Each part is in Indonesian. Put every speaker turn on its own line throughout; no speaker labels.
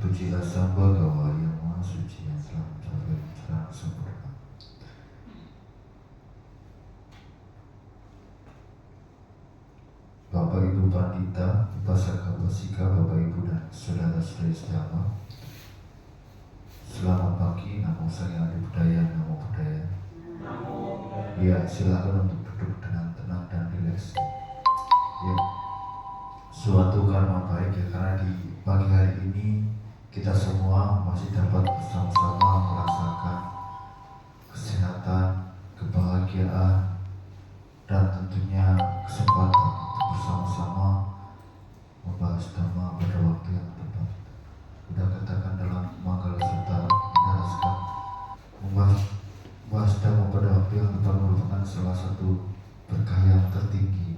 Pujilah sembah Kau yang Maha Suci yang telah mencapai terang sempurna. Bapak Ibu Pandita, Upasaka Upasika, Bapak Ibu dan saudara-saudari sejamaah, selamat pagi. Namo Sang Adi Budaya, Namo Budaya. Ya, silakan untuk duduk dengan tenang dan rileks. Ya, suatu karma baik ya, karena di pagi hari ini kita semua masih dapat bersama-sama merasakan kesehatan, kebahagiaan, dan tentunya kesempatan untuk bersama-sama membahas dhamma pada waktu yang tepat. Sudah katakan dalam Manggala Sutta menjelaskan membahas dhamma pada waktu yang tepat merupakan salah satu berkah yang tertinggi.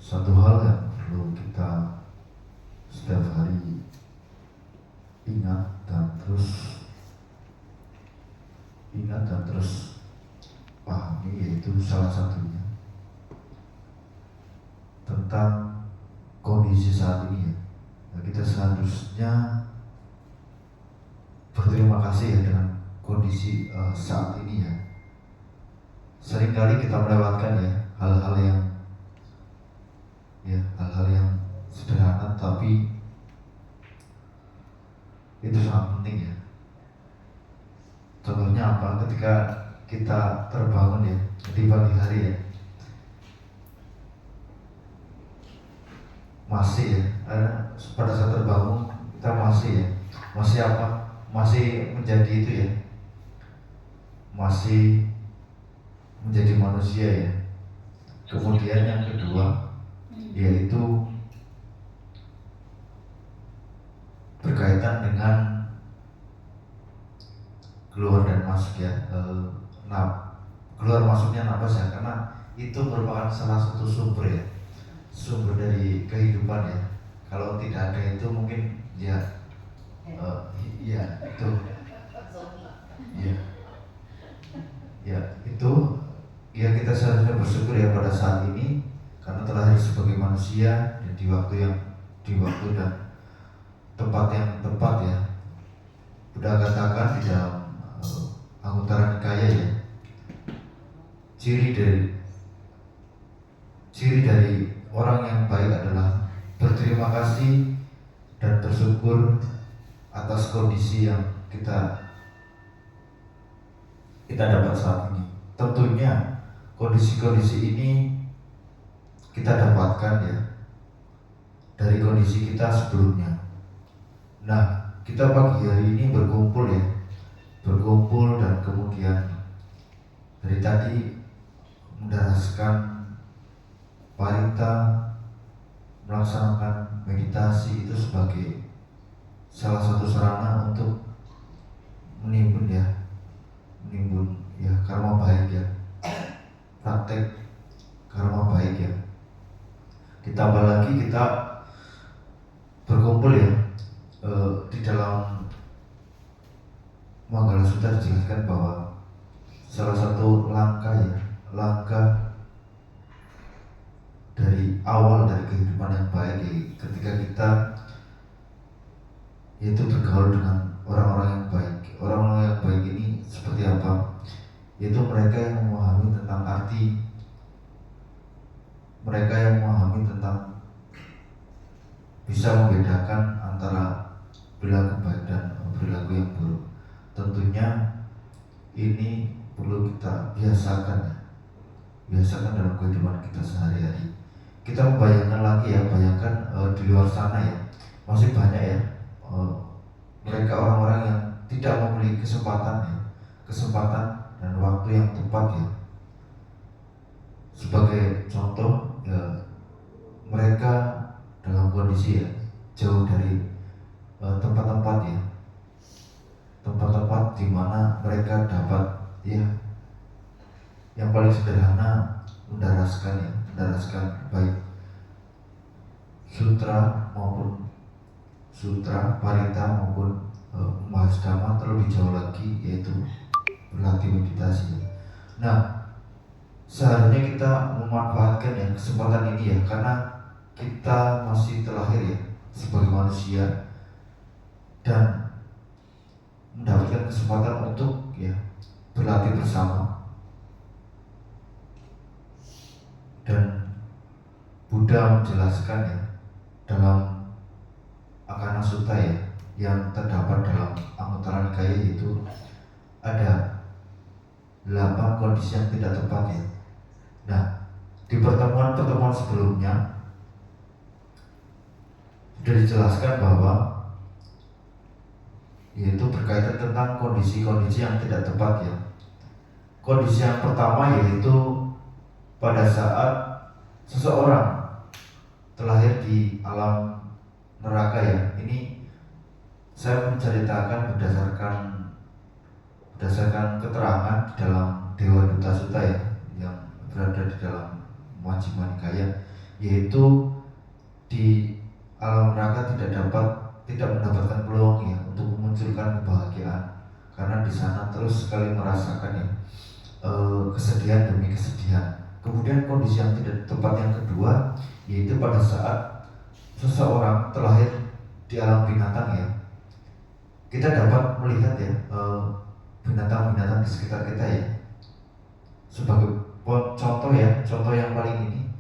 Satu hal yang perlu kita setiap hari ingat dan terus pahami, yaitu salah satunya tentang kondisi saat ini ya. Nah, kita seharusnya berterima kasih ya dengan kondisi saat ini ya. Seringkali kita melewatkan ya hal-hal yang sederhana, tapi itu sangat penting ya. Contohnya apa? Ketika kita terbangun ya di pagi hari ya, masih ya, pada saat terbangun kita masih apa? Masih menjadi itu ya, masih menjadi manusia ya. Kemudian yang kedua yaitu berkaitan dengan keluar dan masuk ya, keluar masuknya napas ya, karena itu merupakan salah satu sumber dari kehidupan ya. Kalau tidak ada itu mungkin itu kita seharusnya bersyukur ya pada saat ini, karena telah lahir sebagai manusia dan di waktu dan tempat yang tepat ya. Sudah katakan di dalam Anguttara Nikaya ya, ciri dari orang yang baik adalah berterima kasih dan bersyukur atas kondisi yang kita dapat saat ini. Tentunya kondisi ini kita dapatkan ya dari kondisi kita sebelumnya. Nah, kita pagi hari ini berkumpul dan kemudian dari tadi mendaraskan parita, melaksanakan meditasi itu sebagai salah satu sarana untuk menimbun karma baik ya, praktek karma baik ya. Ditambah lagi kita berkumpul ya di dalam Manggala Sutta dijelaskan bahwa salah satu langkah dari awal dari kehidupan yang baik ya, ketika kita yaitu bergaul dengan orang-orang yang baik. Orang-orang yang baik ini seperti apa? Yaitu mereka yang memahami tentang arti, mereka yang memahami tentang bisa membedakan antara perilaku baik dan perilaku yang buruk. Tentunya ini perlu kita biasakan dalam kehidupan kita sehari-hari. Kita bayangkan di luar sana ya, masih banyak ya mereka orang-orang yang tidak memiliki kesempatan dan waktu yang tepat ya. Sebagai contoh ya, mereka dalam kondisi ya jauh dari tempat-tempat di mana mereka dapat ya yang paling sederhana mendaraskan baik sutra, parita maupun membahas dhamma terlebih jauh lagi, yaitu berlatih meditasi. Nah, seharusnya kita memanfaatkan ya kesempatan ini ya, karena kita masih terlahir ya sebagai manusia dan mendapatkan kesempatan untuk berlatih bersama. Dan Buddha menjelaskan dalam Akana Sutta yang terdapat dalam Anguttara Nikaya, itu ada 8 kondisi yang tidak tepat Nah, di pertemuan-pertemuan sebelumnya sudah dijelaskan bahwa yaitu berkaitan tentang kondisi-kondisi yang tidak tepat Kondisi yang pertama yaitu pada saat seseorang terlahir di alam neraka Ini saya menceritakan berdasarkan keterangan di dalam Dewa Duta Sutta yang berada di dalam Majjhima Nikaya, yaitu di alam neraka tidak mendapatkan peluang untuk memunculkan kebahagiaan, karena di sana terus sekali merasakan kesedihan demi kesedihan. Kemudian kondisi yang tidak tepat yang kedua yaitu pada saat seseorang terlahir di alam binatang kita dapat melihat binatang-binatang di sekitar kita sebagai contoh contoh yang paling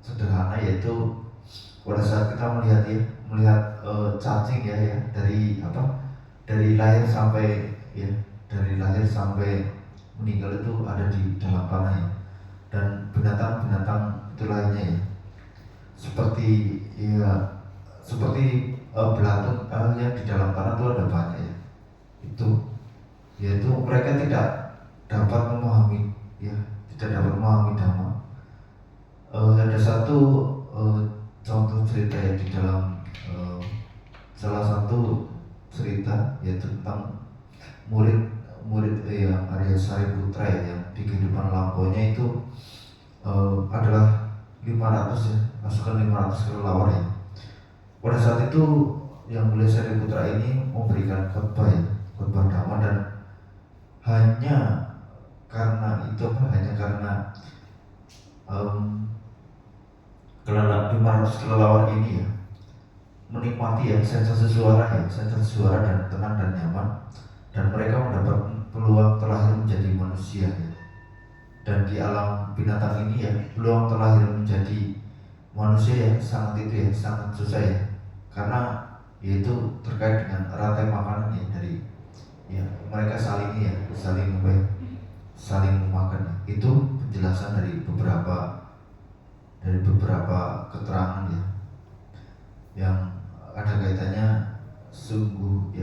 sederhana yaitu pada saat kita melihat cacing dari lahir sampai meninggal itu ada di dalam tanah dan binatang-binatang itu lainnya seperti belatung yang di dalam tanah itu ada banyak yaitu mereka tidak dapat memahami Dhamma. Ada satu contoh cerita di dalam salah satu cerita yaitu tentang murid Arya Sariputra yang di kehidupan lampaunya itu adalah 500 pasukan 500 kelelawar Pada saat itu yang mulia Sariputra ini memberikan khotbah Dhamma, dan hanya karena 500 kelelawar ini menikmati sensasi suara dan tenang dan nyaman, dan mereka mendapat peluang terlahir menjadi manusia dan di alam binatang ini peluang terlahir menjadi manusia sangat susah karena yaitu terkait dengan rantai makanan dari mereka saling memakan. Itu penjelasan dari beberapa keterangan yang ada kaitannya sungguh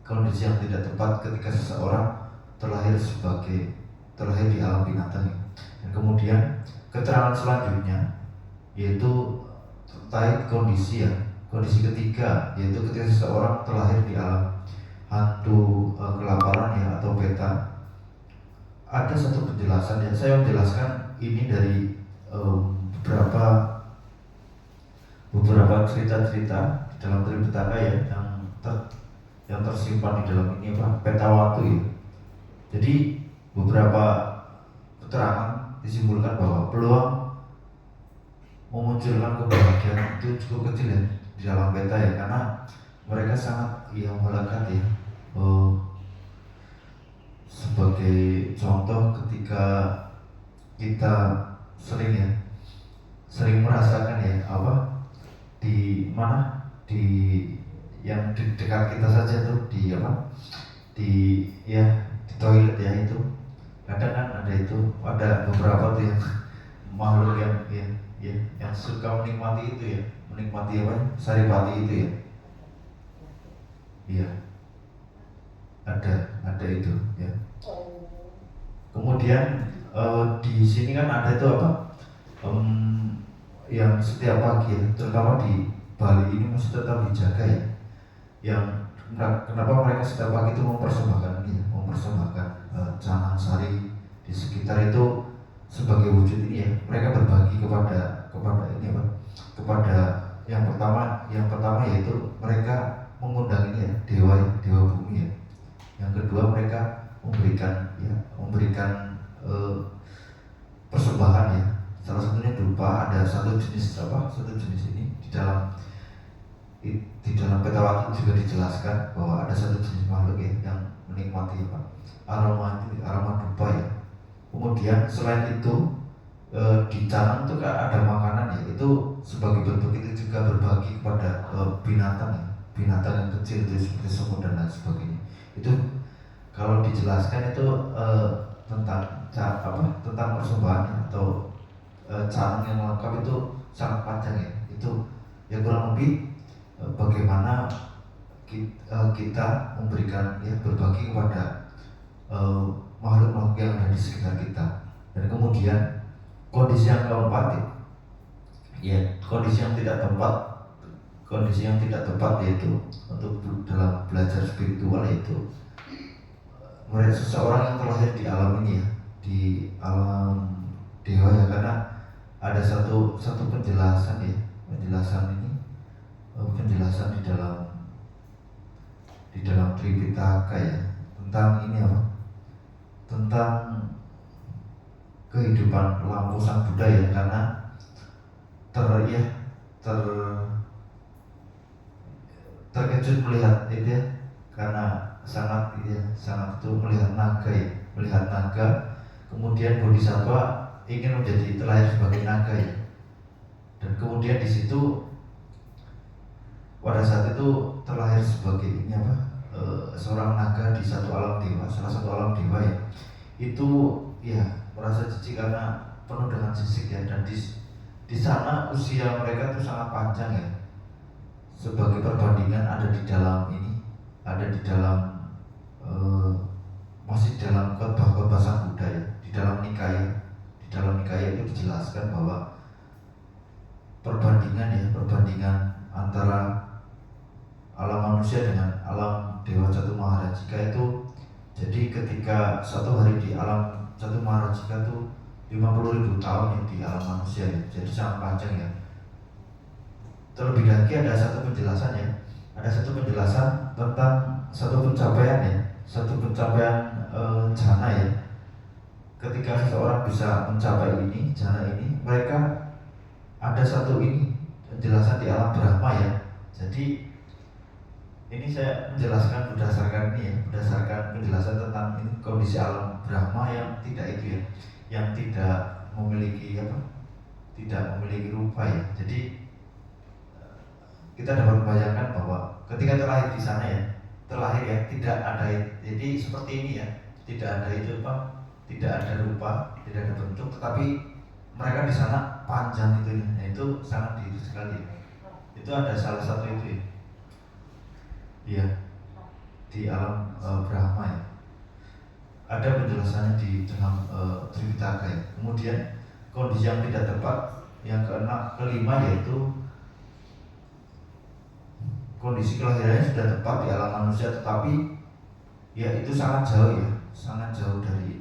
kondisi yang tidak tepat ketika seseorang terlahir di alam binatang Dan kemudian keterangan selanjutnya yaitu terkait kondisi ketiga, yaitu ketika seseorang terlahir di alam hantu kelaparan atau peta. Ada satu penjelasan saya menjelaskan ini dari beberapa cerita-cerita di dalam Tripitaka yang tersimpan di dalam ini peta waktu Jadi beberapa keterangan disimpulkan bahwa peluang memunculkan kebahagiaan itu cukup kecil di dalam peta karena mereka sangat melekat sebagai contoh ketika kita sering merasakan di mana yang di dekat kita saja tuh di toilet itu kadang kan ada beberapa tuh yang makhluk yang suka menikmati itu menikmati saripati itu ada itu Kemudian di sini kan ada itu yang setiap pagi terutama di Bali ini masih tetap dijaga yang kenapa mereka setiap pagi itu mempersembahkan canang sari di sekitar itu sebagai wujud ini mereka berbagi kepada yang pertama yaitu mereka mengundang dewa bumi yang kedua mereka memberikan persembahan salah satunya berupa ada satu jenis ini di dalam lewat juga dijelaskan bahwa ada satu jenis makhluk ya, yang menikmati aroma itu, aroma dupa ya. Kemudian selain itu di tanah itu kan ada makanan ya, itu sebagai bentuk itu juga berbagi kepada binatang ya, binatang yang kecil itu seperti semut dan lain sebagainya. Itu kalau dijelaskan itu tentang persembahan atau cara yang lengkap itu sangat panjang ya. Itu ya kurang lebih bagaimana kita memberikan ya, berbagi kepada makhluk-makhluk yang ada di sekitar kita. Dan kemudian kondisi yang keempat ya, kondisi yang tidak tepat yaitu untuk dalam belajar spiritual, yaitu mereka seseorang yang terlahir di alam ini ya, di alam dewa ya, karena ada satu penjelasan ya, penjelasan di dalam Tripitaka ya, tentang ini apa, tentang kehidupan lampu sang Buddha ya, karena terkejut melihat itu ya, karena sangat itu melihat naga, kemudian Bodhisattva ingin menjadi terlahir sebagai naga ya, dan kemudian di situ pada saat itu terlahir sebagai ini seorang naga di salah satu alam dewa ya, itu ya merasa jijik karena penuh dengan sisik ya, dan di sana usia mereka itu sangat panjang ya. Sebagai perbandingan ada di dalam masih dalam khotbah sang Buddha ya, di dalam Nikaya itu dijelaskan bahwa perbandingan antara alam manusia dengan alam Dewa Jatuh Maharajika itu, jadi ketika satu hari di alam Jatuh Maharajika itu 50.000 tahun ya di alam manusia ya, jadi sangat panjang ya. Terlebih lagi ada satu penjelasan tentang satu pencapaian jana ya. Ketika seseorang bisa mencapai jana ini, mereka ada satu penjelasan di alam Brahma ya. Jadi ini saya menjelaskan berdasarkan penjelasan tentang kondisi alam Brahma yang tidak yang tidak memiliki rupa ya. Jadi kita dapat membayangkan bahwa ketika terlahir di sana ya, tidak ada, jadi seperti ini ya, tidak ada tidak ada rupa, tidak ada bentuk, tetapi mereka di sana panjang itu ya. Nah, itu sangat diri sekali ya. Itu ada salah satu itu ya. Iya, di alam Brahma ya. Ada penjelasannya di dalam Tripitaka ya. Kemudian kondisi yang tidak tepat yang kelima yaitu kondisi kelahirannya sudah tepat di alam manusia, tetapi ya itu sangat jauh dari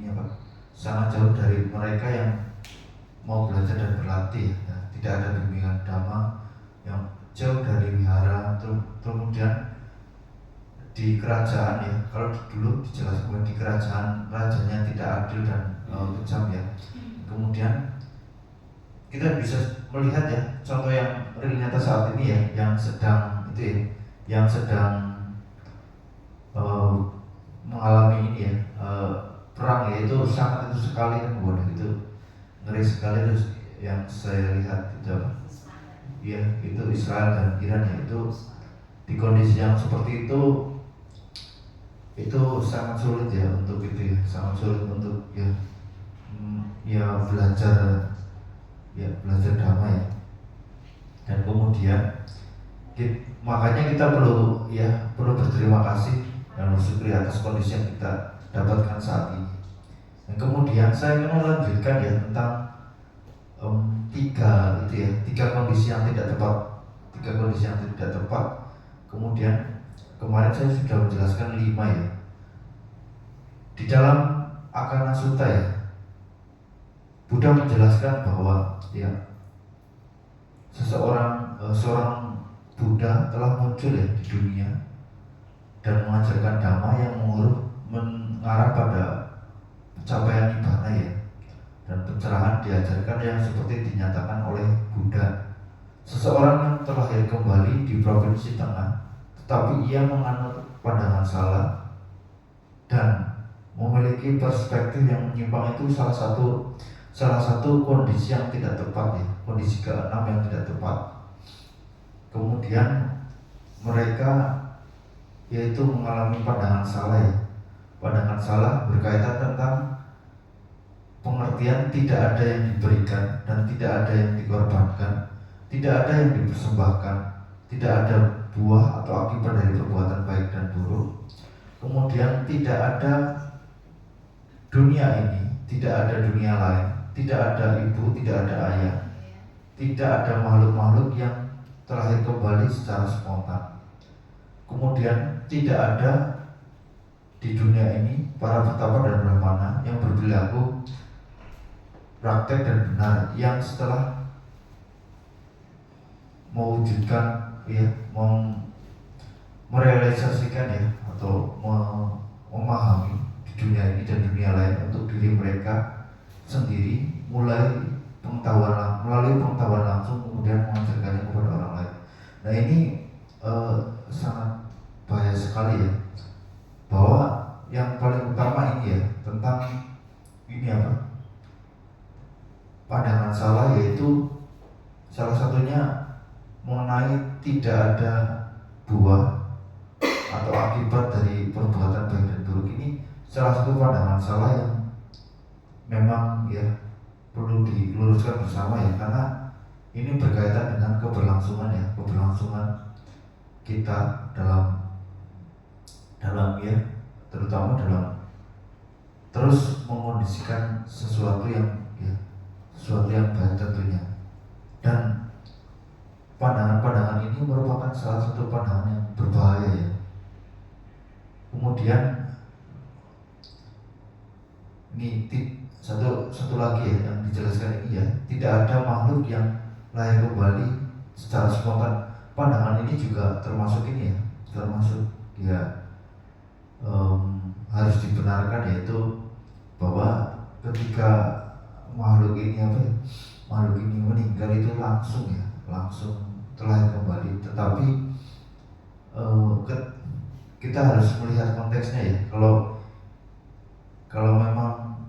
sangat jauh dari mereka yang mau belajar dan berlatih ya. Tidak ada bimbingan dhamma, yang jauh dari wihara. Kemudian di kerajaan ya, kalau dulu dijelaskan di kerajaan rajanya tidak adil dan kejam ya. Kemudian kita bisa melihat ya, contoh yang real nyata saat ini ya, yang sedang mengalami perang ya, itu sangat itu sekali kan, itu ngeri sekali. Terus yang saya lihat itu ya, itu Israel dan Iran ya, itu di kondisi yang seperti itu sangat sulit ya untuk sangat sulit untuk belajar damai. Dan kemudian makanya kita perlu berterima kasih dan bersyukur atas kondisi yang kita dapatkan saat ini. Dan kemudian saya ingin melanjutkan ya tentang tiga kondisi yang tidak tepat. Kemudian kemarin saya sudah menjelaskan 5 ya. Di dalam Akana Sutta ya, Buddha menjelaskan bahwa ya seorang Buddha telah muncul ya di dunia dan mengajarkan dhamma yang mengarah pada pencapaian nibbana ya. Dan pencerahan diajarkan yang seperti dinyatakan oleh Buddha. Seseorang yang terlahir kembali di provinsi tengah tetapi ia menganut pandangan salah dan memiliki perspektif yang menyimpang. Itu salah satu kondisi yang tidak tepat ya, kondisi keenam yang tidak tepat. Kemudian mereka yaitu mengalami pandangan salah ya. Pandangan salah berkaitan tentang pengertian tidak ada yang diberikan dan tidak ada yang dikorbankan, tidak ada yang dipersembahkan, tidak ada buah atau akibat dari perbuatan baik dan buruk. Kemudian tidak ada dunia ini, tidak ada dunia lain, tidak ada ibu, tidak ada ayah, tidak ada makhluk-makhluk yang terlahir kembali secara spontan. Kemudian tidak ada di dunia ini para petapa dan brahmana yang berperilaku praktek dan benar, yang setelah mewujudkan ya, merealisasikan ya, atau memahami di dunia ini dan dunia lain untuk diri mereka sendiri, melalui pengetahuan langsung, kemudian mengajarkannya kepada orang lain. Nah ini sangat bahaya sekali ya, bahwa yang paling utama ini ya, tentang ini apa, pandangan salah, yaitu salah satunya mengenai tidak ada buah atau akibat dari perbuatan baik dan buruk. Ini salah satu pandangan salah yang memang ya perlu diluruskan bersama ya, karena ini berkaitan dengan keberlangsungan ya, keberlangsungan kita dalam ya, terutama dalam terus mengondisikan sesuatu yang baik tentunya. Dan pandangan-pandangan ini merupakan salah satu pandangan yang berbahaya ya. Kemudian ini satu lagi ya yang dijelaskan ini ya, tidak ada makhluk yang lahir kembali secara spontan. Pandangan ini juga termasuk ini ya, termasuk ya harus dibenarkan, yaitu bahwa ketika makhluk ini meninggal itu langsung terlahir kembali. Tetapi kita harus melihat konteksnya ya. Kalau memang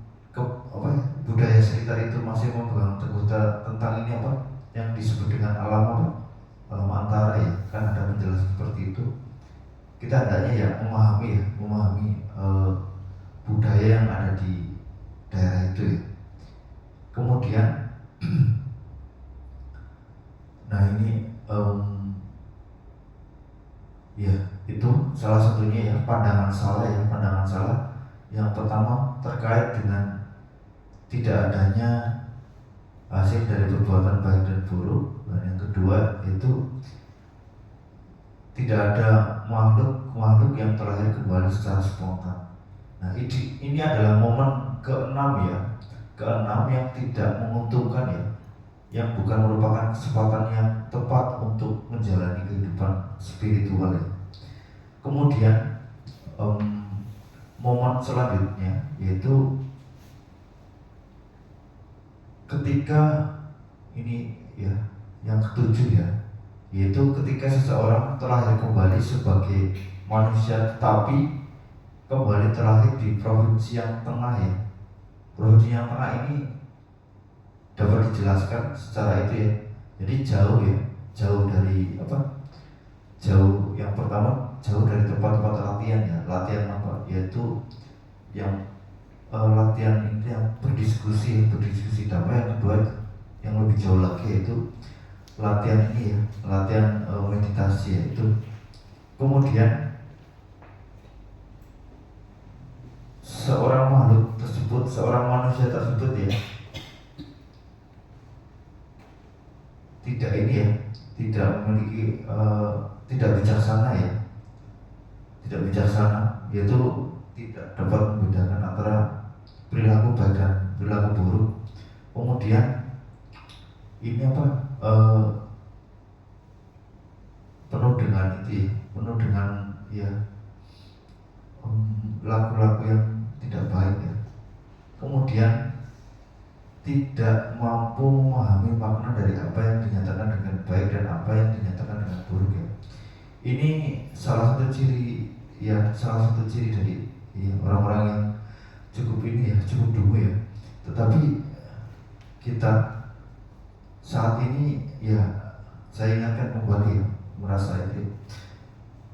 budaya sekitar itu masih memegang teguh tentang ini yang disebut dengan alam antara ya, kan ada penjelasan seperti itu. Kita hendaknya ya memahami budaya yang ada di daerah itu ya. Kemudian nah ini ya itu salah satunya ya, pandangan salah. Yang pertama terkait dengan tidak adanya hasil dari perbuatan baik dan buruk, dan yang kedua itu tidak ada makhluk yang terlahir kembali secara spontan. Nah ini adalah momen keenam yang tidak menguntungkan ya, yang bukan merupakan kesempatan yang tepat untuk menjalani kehidupan spiritual ya. Kemudian momen selanjutnya yaitu ketika ini ya, yang ketujuh ya, yaitu ketika seseorang terlahir kembali sebagai manusia, tetapi kembali terlahir di provinsi yang tengah ya. Provinsi yang tengah ini dapat dijelaskan secara itu ya. Jadi jauh dari jauh, yang pertama jauh dari tempat-tempat latihan ya. Latihan yaitu yang latihan ini yang berdiskusi damai. Yang kedua yang lebih jauh lagi yaitu latihan ini ya, latihan meditasi ya, itu. Kemudian seorang manusia tersebut ya, tidak memiliki tidak bijaksana, yaitu tidak dapat membedakan antara perilaku baik dan perilaku buruk. Kemudian ini penuh dengan laku-laku yang tidak baik ya. Kemudian tidak mampu memahami makna dari apa yang dinyatakan dengan baik dan apa yang dinyatakan dengan buruk ya. Ini salah satu ciri ya, salah satu ciri dari ya, orang-orang yang cukup ini ya, cukup dungu ya. Tetapi kita saat ini ya, saya ingatkan kembali ya, merasa itu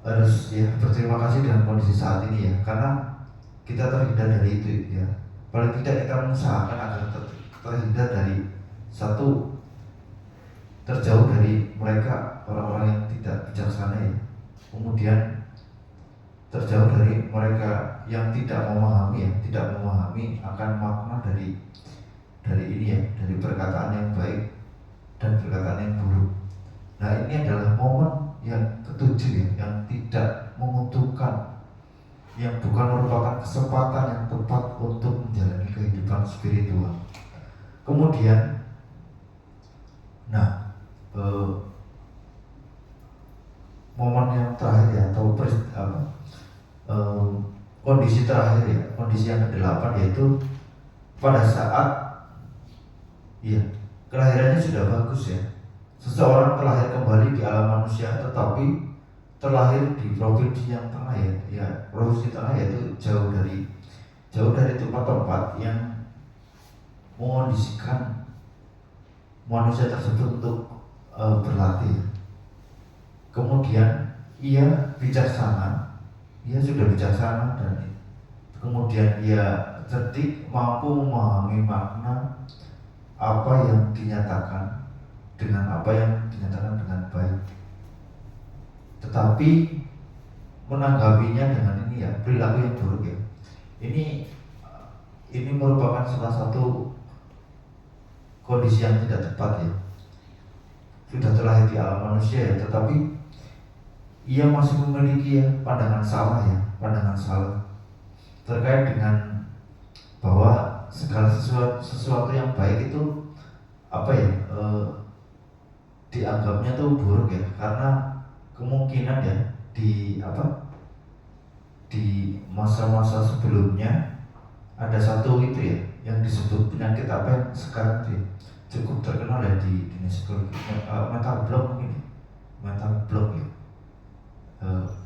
harus ya berterima kasih dengan kondisi saat ini ya, karena kita terhindar dari itu ya. Paling tidak kita mengusahakan agar terhindar dari satu, terjauh dari mereka orang-orang yang tidak bijaksana ya. Kemudian terjauh dari mereka yang tidak memahami ya, tidak memahami akan makna dari ini ya, dari perkataan yang baik dan perkataan yang buruk. Nah, ini adalah momen yang ketujuh ya, yang tidak menguntungkan, yang bukan merupakan kesempatan yang tepat untuk menjalani kehidupan spiritual. Kemudian, nah, momen yang terakhir ya, atau kondisi terakhir ya, kondisi yang ke-8 yaitu pada saat ya kelahirannya sudah bagus ya. Seseorang terlahir kembali di alam manusia, tetapi terlahir di provinsi yang tengah ya, provinsi tengah yaitu jauh dari tempat-tempat yang mengondisikan manusia tersebut untuk berlatih. Kemudian ia bijaksana, ia sudah bijaksana, dan kemudian ia cerdik, mampu memahami makna apa yang dinyatakan dengan baik, tetapi menanggapinya dengan ini ya, perilaku yang buruk ya. Ini merupakan salah satu kondisi yang tidak tepat ya. Sudah terlahir di alam manusia ya, tetapi ia masih memiliki ya pandangan salah terkait dengan bahwa segala sesuatu yang baik itu dianggapnya tuh buruk ya, karena kemungkinan ya di masa-masa sebelumnya ada satu itu ya yang disebut penyakit apa yang sekarang cukup terkenal ya di psikologi, mental block mungkin, mental block ya.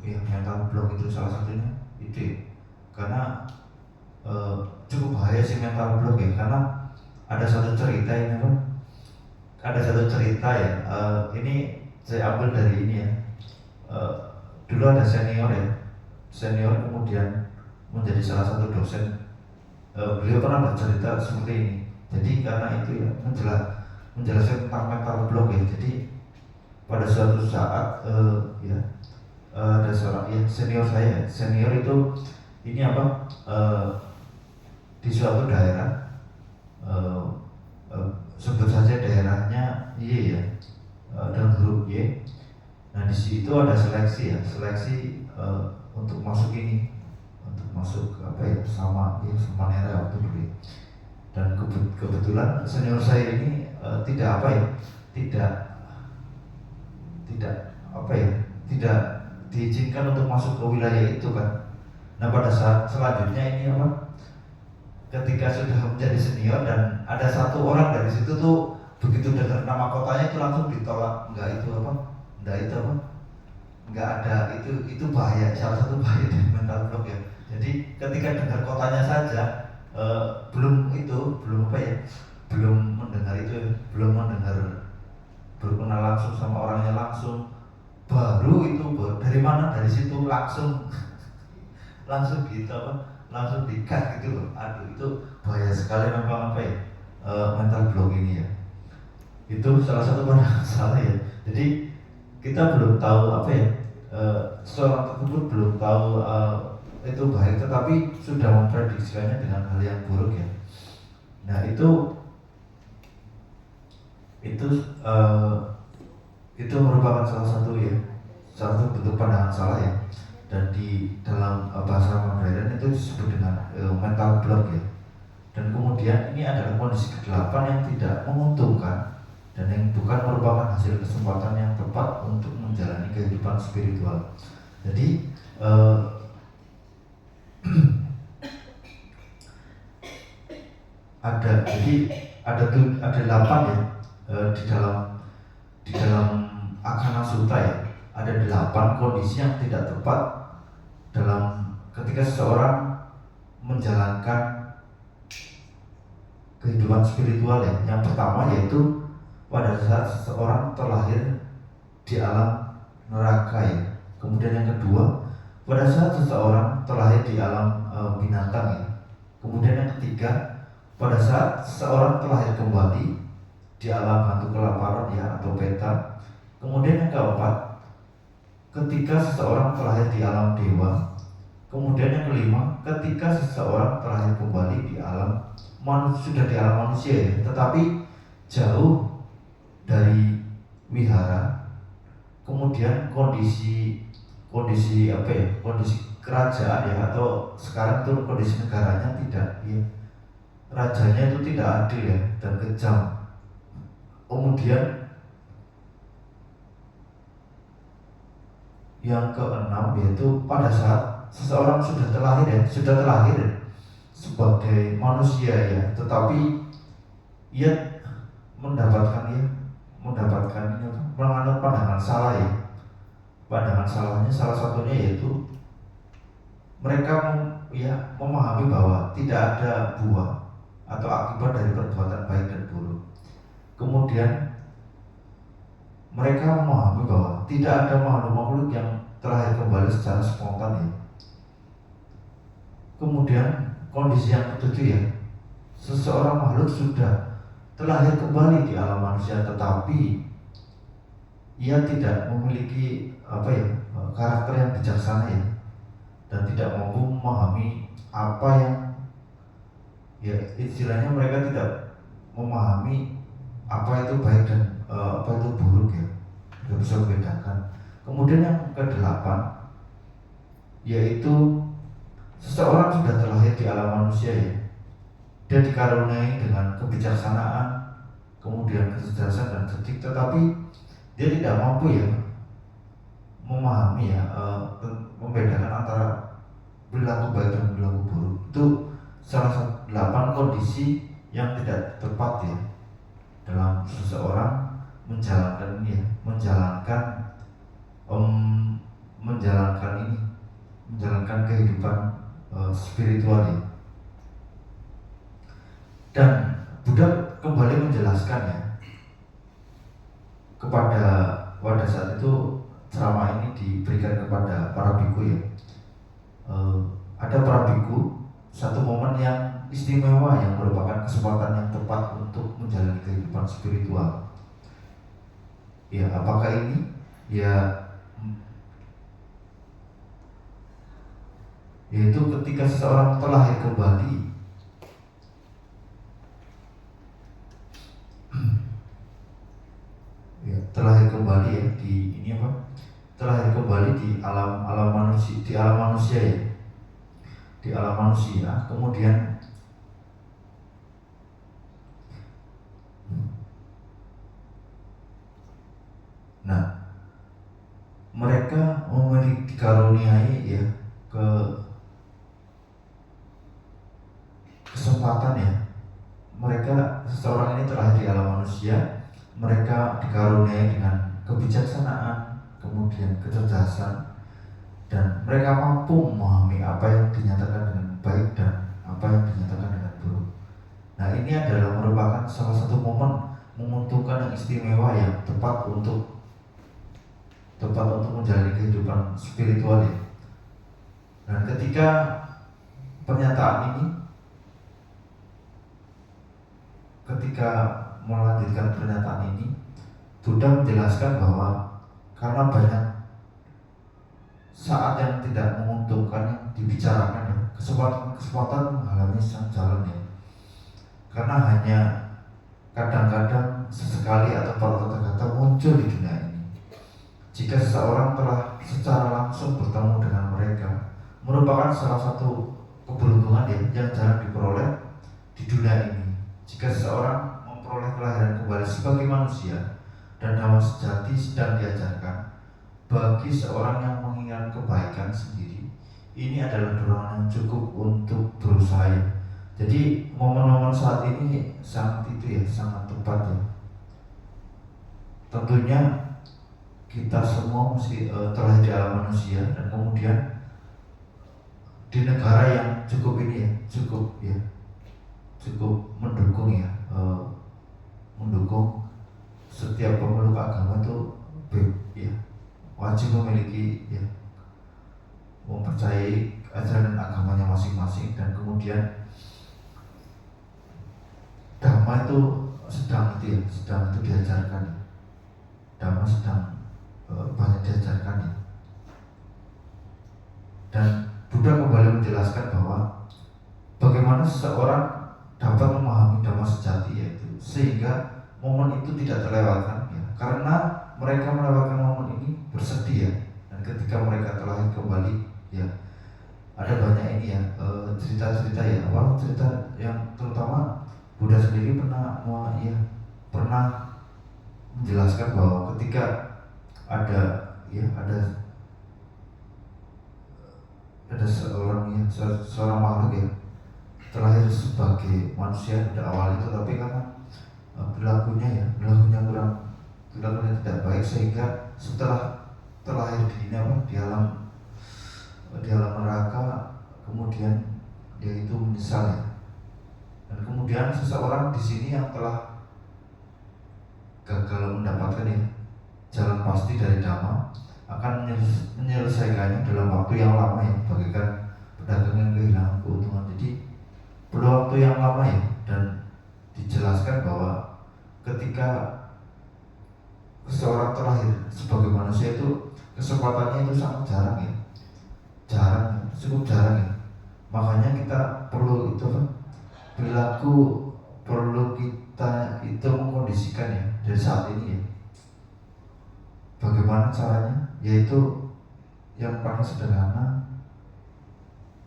Mental block itu salah satunya itu ya. Karena cukup bahaya sih mental block ya, karena ada satu cerita ini ini saya ambil dari ini ya. Dulu ada senior kemudian menjadi salah satu dosen. Beliau pernah bercerita seperti ini. Jadi karena itu ya, menjelaskan tentang mental block ya. Jadi pada suatu saat ada seorang ya, senior itu ini di suatu daerah, sebut saja daerahnya Y ya, dan huruf Y. Nah di situ ada seleksi untuk masuk sama Nera waktu dulu. Dan kebetulan senior saya ini tidak diizinkan untuk masuk ke wilayah itu kan. Nah pada saat selanjutnya ini ketika sudah menjadi senior dan ada satu orang dari situ tuh begitu dengar nama kotanya itu langsung ditolak, nggak ada, itu bahaya, salah satu bahaya dari mental block ya. Jadi ketika dengar kotanya saja belum mendengar berkenal langsung sama orangnya langsung, baru dari mana, dari situ langsung gitu langsung dikat gitu loh. Aduh, itu bahaya sekali memang mental block ini ya. Itu salah satu pandangan salah ya. Jadi kita belum tahu seorang tersebut belum tahu itu baik, tetapi sudah memprediksikannya dengan hal yang buruk ya. Nah itu merupakan salah satu bentuk pandangan salah ya. Dan di dalam bahasa modern itu disebut dengan mental block ya. Dan kemudian ini adalah kondisi ke-8 yang tidak menguntungkan dan yang bukan merupakan hasil kesempatan yang tepat untuk menjalani kehidupan spiritual. Jadi ada 8 ya di dalam Akana Sutta ya. ada 8 kondisi yang tidak tepat dalam ketika seseorang menjalankan kehidupan spiritual ya. Yang pertama yaitu pada saat seseorang terlahir di alam neraka ya. Kemudian yang kedua, pada saat seseorang terlahir di alam binatang ya. Kemudian yang ketiga, pada saat seseorang terlahir kembali di alam hantu kelaparan ya atau peta. Kemudian yang keempat, ketika seseorang terlahir di alam dewa. Kemudian yang kelima, ketika seseorang terlahir kembali di alam sudah di alam manusia ya, tetapi jauh dari wihara. Kemudian kondisi apa ya, kondisi kerajaan ya, atau sekarang itu kondisi negaranya tidak ya, rajanya itu tidak adil ya dan kejam. Kemudian yang keenam yaitu pada saat seseorang sudah terlahir sebagai manusia ya, tetapi ia mendapatkan menganut pandangan salah ya. Pandangan salahnya salah satunya yaitu mereka memahami bahwa tidak ada buah atau akibat dari perbuatan baik dan buruk. Kemudian mereka memahami bahwa tidak ada makhluk-makhluk yang terlahir kembali secara spontan ya. Kemudian kondisi yang ketujuh ya, seseorang makhluk sudah terlahir kembali di alam manusia, tetapi ia tidak memiliki karakter yang bijaksana ya, dan tidak mampu memahami apa yang ya, istilahnya mereka tidak memahami apa itu baik dan apa itu buruk ya, tidak bisa membedakan. Kemudian yang kedelapan yaitu seseorang sudah terlahir di alam manusia ya, dia dikaruniai dengan kebijaksanaan, kemudian kecerdasan dan cerdik, tetapi dia tidak mampu ya memahami ya, membedakan antara perilaku baik dan perilaku buruk. Itu salah satu 8 kondisi yang tidak tepat ya dalam seseorang menjalankan ini ya, menjalankan kehidupan spiritual ya. Dan Buddha kembali menjelaskan ya, pada saat itu ceramah ini diberikan kepada para biku ya. Ada para biku, satu momen yang istimewa yang merupakan kesempatan yang tepat untuk menjalani kehidupan spiritual. Ya, apakah ini? Ya, yaitu ketika seseorang terlahir kembali ya, terlahir kembali di alam manusia, ya, di alam manusia. Kemudian mereka memiliki dikaruniai ya kesempatan ya. Seseorang ini terlahir di alam manusia, mereka dikaruniai dengan kebijaksanaan, kemudian kecerdasan, dan mereka mampu memahami apa yang dinyatakan dengan baik dan apa yang dinyatakan dengan buruk. Nah, ini adalah merupakan salah satu momen menguntungkan yang istimewa yang tepat untuk menjalani kehidupan spiritual ya. Dan ketika melanjutkan pernyataan ini, Buddha menjelaskan bahwa karena banyak saat yang tidak menguntungkan yang dibicarakan ya, kesempatan menghalangi sang jalan ya. Karena hanya kadang-kadang sesekali atau pada kata-kata muncul di dunia ini. Jika seseorang telah secara langsung bertemu dengan mereka, merupakan salah satu keberuntungan ya, yang jarang diperoleh di dunia ini. Jika seseorang memperoleh kelahiran kembali sebagai manusia dan dhamma sejati sedang diajarkan bagi seorang yang menginginkan kebaikan sendiri, ini adalah dorongan yang cukup untuk berusaha ya. Jadi momen-momen saat ini sangat tepat ya. Tentunya kita semua mesti terlahir di alam manusia, dan kemudian di negara yang cukup ini ya, cukup mendukung ya, mendukung setiap pemeluk agama itu ya, wajib memiliki ya, mempercayai ajaran agamanya masing-masing, dan kemudian dhamma itu sedang diajarkan, dhamma sedang banyak diajarkan ya. Dan Buddha kembali menjelaskan bahwa bagaimana seseorang dapat memahami dhamma sejati, yaitu sehingga momen itu tidak terlewatkan ya, karena mereka melewatkan momen ini bersedih ya. Dan ketika mereka terlahir kembali ya, ada banyak ini ya, cerita-cerita ya, cerita yang terutama Buddha sendiri pernah menjelaskan bahwa ketika ada seorang makhluk ya terlahir sebagai manusia pada awal itu, tapi karena perilakunya tidak baik, sehingga setelah terlahir di alam neraka, kemudian dia itu menyesal ya. Dan kemudian seseorang di sini yang telah gagal mendapatkan ya jalan pasti dari dhamma akan menyelesaikannya dalam waktu yang lama ya, bagaikan pedagang yang kehilangan keuntungan. Jadi perlu waktu yang lama ya, dan dijelaskan bahwa ketika seseorang terlahir sebagai manusia itu kesempatannya itu sangat jarang ya, cukup jarang ya. Makanya kita perlu kita itu mengkondisikan ya dari saat ini ya. Bagaimana caranya? Yaitu yang paling sederhana,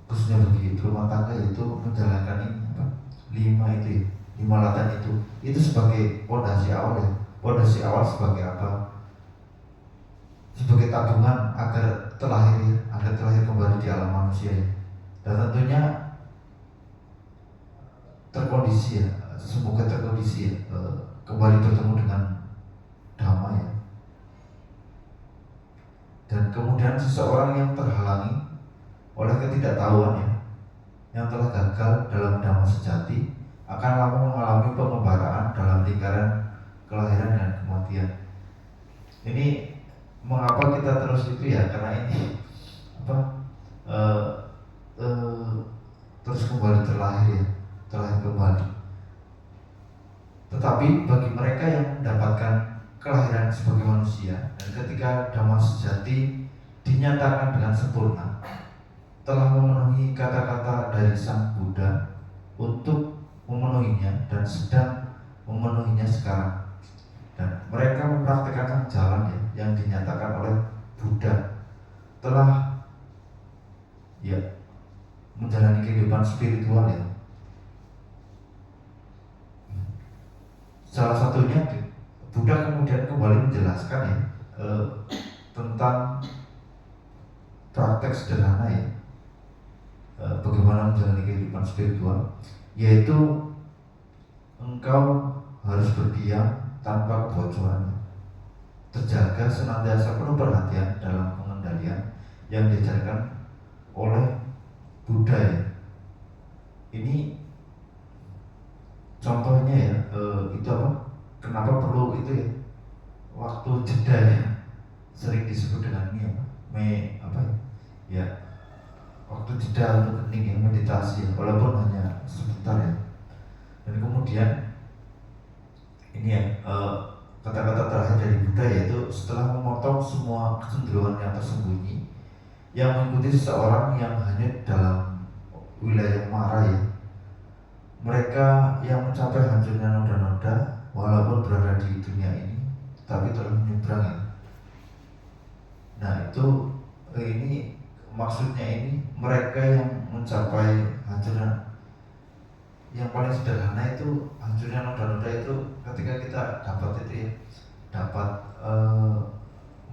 khususnya bagi rumah tangga, yaitu menjalankan ini 5 latan itu sebagai pondasi awal ya. Pondasi awal sebagai apa? Sebagai tabungan agar terlahir kembali di alam manusia ya. Dan tentunya terkondisi ya, semoga terkondisi ya, kembali bertemu dengan dhamma ya. Dan kemudian seseorang yang terhalangi oleh ketidaktahuan ya, yang telah gagal dalam dhamma sejati, akan lama mengalami pengembaraan dalam lingkaran kelahiran dan kematian. Ini mengapa kita terus itu ya, karena ini terus kembali terlahir kembali. Tetapi bagi mereka yang mendapatkan kelahiran sebagai manusia, dan ketika dhamma sejati dinyatakan dengan sempurna, telah memenuhi kata-kata dari Sang Buddha untuk memenuhinya dan sedang memenuhinya sekarang. Dan mereka mempraktikkan jalan ya, yang dinyatakan oleh Buddha, telah ya menjalani kehidupan spiritual ya. Salah satunya Buddha kemudian kembali menjelaskan ya, tentang praktek sederhana ya, bagaimana menjalani kehidupan spiritual, yaitu engkau harus berdiam tanpa kebocoran, terjaga senantiasa penuh perhatian dalam pengendalian yang diajarkan oleh Buddha ya. Ini contohnya ya, kenapa perlu itu ya, waktu jeda ya, sering disebut dengan ini ya, waktu jeda untuk hening ya, meditasi ya, walaupun hanya sebentar ya. Dan kemudian ini ya, kata-kata terakhir dari Buddha, yaitu setelah memotong semua kecenderungan yang tersembunyi yang mengikuti seseorang yang hanyut dalam wilayah mara ya, mereka yang mencapai hancurnya noda-noda walaupun berada di dunia ini, tapi telah menyeberang ya. Nah itu ini maksudnya, ini mereka yang mencapai hancurnya yang paling sederhana itu, hancurnya noda-noda itu ketika kita dapat itu ya, dapat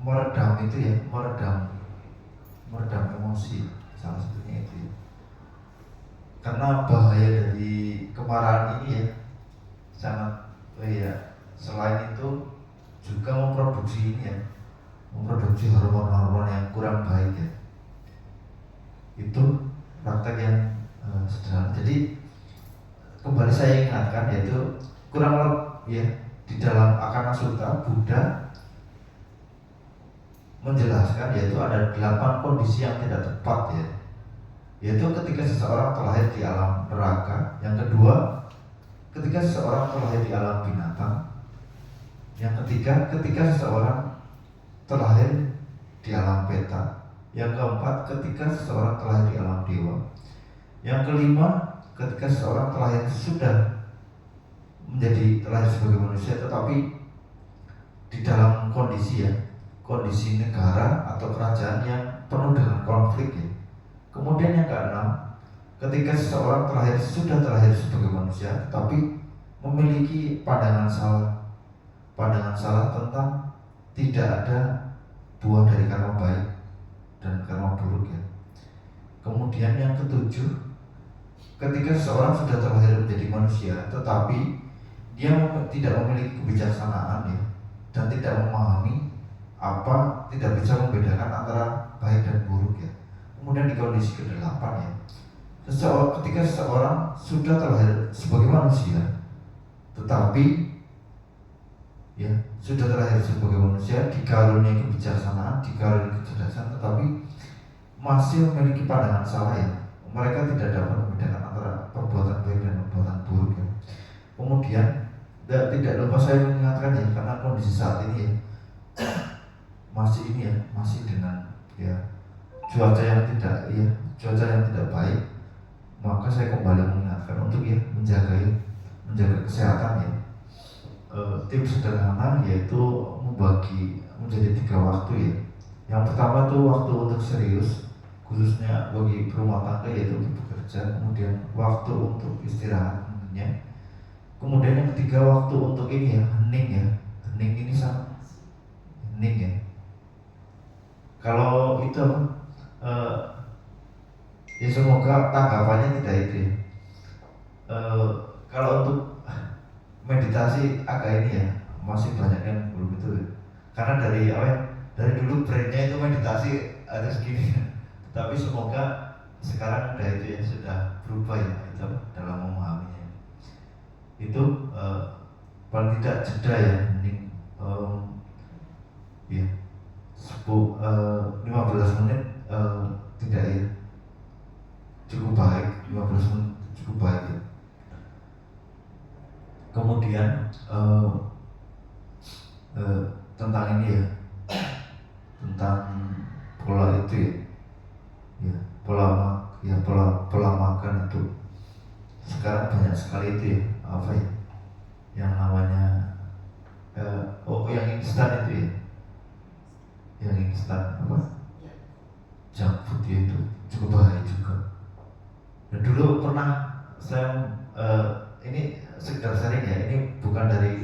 meredam itu ya, meredam emosi, salah satunya itu ya. Karena bahaya dari kemarahan ini ya sangat selain itu juga memproduksi ini ya, memproduksi hormon-hormon yang kurang baik ya. Itu praktek yang sederhana. Jadi kembali saya ingatkan, yaitu kurang lebih ya, di dalam Akana Sutta Buddha menjelaskan yaitu ada 8 kondisi yang tidak tepat ya, yaitu ketika seseorang terlahir di alam neraka, yang kedua ketika seseorang terlahir di alam binatang, yang ketiga ketika seseorang terlahir di alam peta, yang keempat ketika seseorang terlahir di alam dewa, yang kelima ketika seseorang terlahir sudah menjadi terlahir sebagai manusia tetapi di dalam kondisi negara atau kerajaan yang penuh dengan konflik ya. Kemudian yang keenam, ketika seseorang sudah terlahir sebagai manusia tetapi memiliki pandangan salah tentang tidak ada buah dari karma baik dan karma buruk ya. Kemudian yang ketujuh, ketika seseorang sudah terlahir menjadi manusia tetapi dia tidak memiliki kebijaksanaan ya, dan tidak memahami tidak bisa membedakan antara baik dan buruk ya. Kemudian di kondisi ke-8 ya, ketika seseorang sudah terlahir sebagai manusia tetapi ya sudah terlahir sebagai manusia, dikaruniai kebijaksanaan, dikaruniai kecerdasan, tetapi masih memiliki pandangan salah ya, mereka tidak dapat membedakan antara perbuatan baik dan perbuatan buruk ya. Kemudian tidak lupa saya mengingatkan ya, karena kondisi saat ini ya masih dengan ya cuaca yang tidak baik, maka saya kembali mengingatkan untuk ya menjaga kesehatan ya. Tips sederhana yaitu membagi menjadi 3 waktu ya. Yang pertama tuh waktu untuk serius, khususnya bagi berumah tangga, yaitu untuk bekerja. Kemudian waktu untuk istirahat tentunya. Kemudian yang ketiga waktu untuk ini ya, hening ya. Hening ini sama hening ya. Kalau itu ya semoga tanggapannya tidak itu ya. Kalau untuk meditasi agak ini ya, masih banyak yang belum itu ya. Karena dari dulu brandnya itu meditasi harus gini ya. Tapi semoga sekarang udah itu ya, sudah berubah ya itu dalam memahaminya. Itu paling tidak jeda ya, hening ya 15 menit tidak ya, cukup baik. 15 menit cukup baik ya. Kemudian tentang ini ya, tentang pola itu ya, pola makan itu sekarang banyak sekali itu ya, apa ya, yang namanya yang instan itu ya, yang instan apa, junk food ya, itu cukup bahaya juga. Dan dulu pernah saya ini sekedar sharing ya, ini bukan dari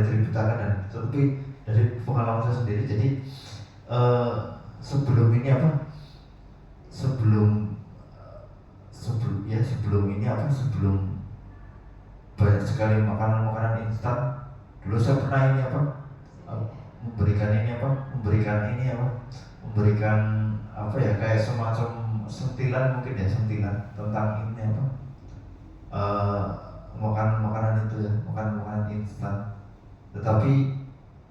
cerita dan tetapi dari pengalaman saya sendiri. Jadi sebelum ini banyak sekali makanan instan, dulu saya pernah ini memberikan ya, kayak semacam sentilan mungkin ya, sentilan tentang ini makanan itu ya, makanan instan. Tetapi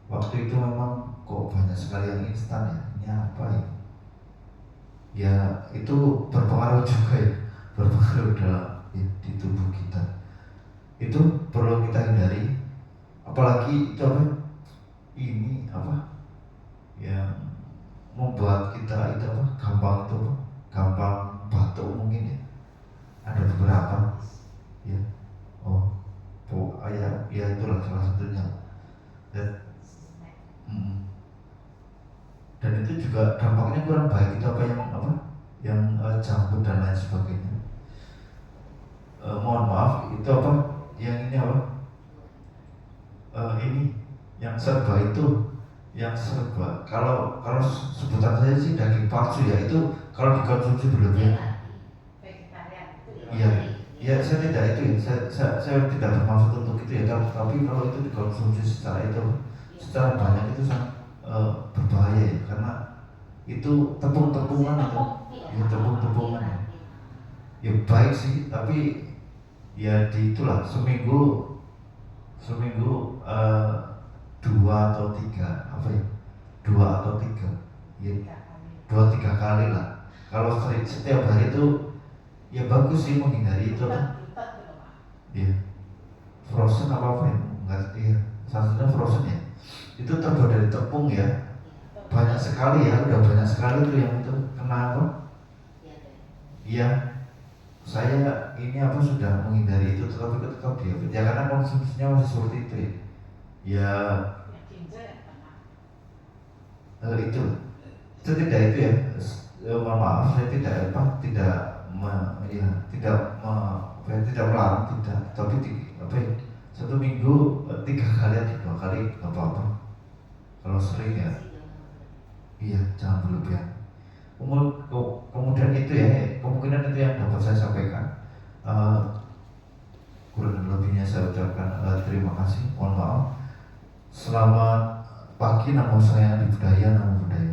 waktu itu memang kok banyak sekali yang instan ya, ini apa ya? Ya itu berpengaruh juga ya, berpengaruh dalam di tubuh kita. Itu perlu kita hindari, apalagi itu ini yang membuat kita itu gampang batuk mungkin ya. Ada beberapa ya. Ya itulah salah satunya. Dan itu juga dampaknya kurang baik. Itu yang junk food dan lain sebagainya. Mohon maaf, itu yang ini ini yang serba itu, kalau sebutan saya sih daging palsu ya, itu kalau dikonsumsi berlebihan. Iya, saya tidak itu ya, saya tidak bermaksud untuk itu ya, tapi kalau itu dikonsumsi secara banyak itu sangat berbahaya ya, karena itu tepung-tepungan itu, ya tepung-tepungan ya. Ya baik sih, tapi ya di itulah seminggu eh, dua atau tiga apa ya, dua atau tiga, ya dua tiga kali lah. Kalau setiap hari itu ya bagus sih, menghindari itu apa, ya frozen apa ya, enggak ya, salah satunya frozen ya, itu terbuat dari tepung ya, banyak sekali ya, udah banyak sekali tuh yang itu kena apa, iya. Saya ini apa sudah menghindari itu, tetapi tetap diabetes ya, karena konsumsinya masih seperti itu ya. Ya itu tidak itu ya. Mohon maaf, saya tidak apa, tidak ya, tidak melarang, tidak, tapi apa ya, satu minggu tiga kali atau dua kali nggak apa-apa. Kalau sering ya, iya jangan berlebihan. Kemudian itu ya, kemungkinan itu yang dapat saya sampaikan. Eh, Kurang dan lebihnya saya ucapkan terima kasih, mohon maaf. Selamat pagi, nama saya Adi Budaya, nama budaya.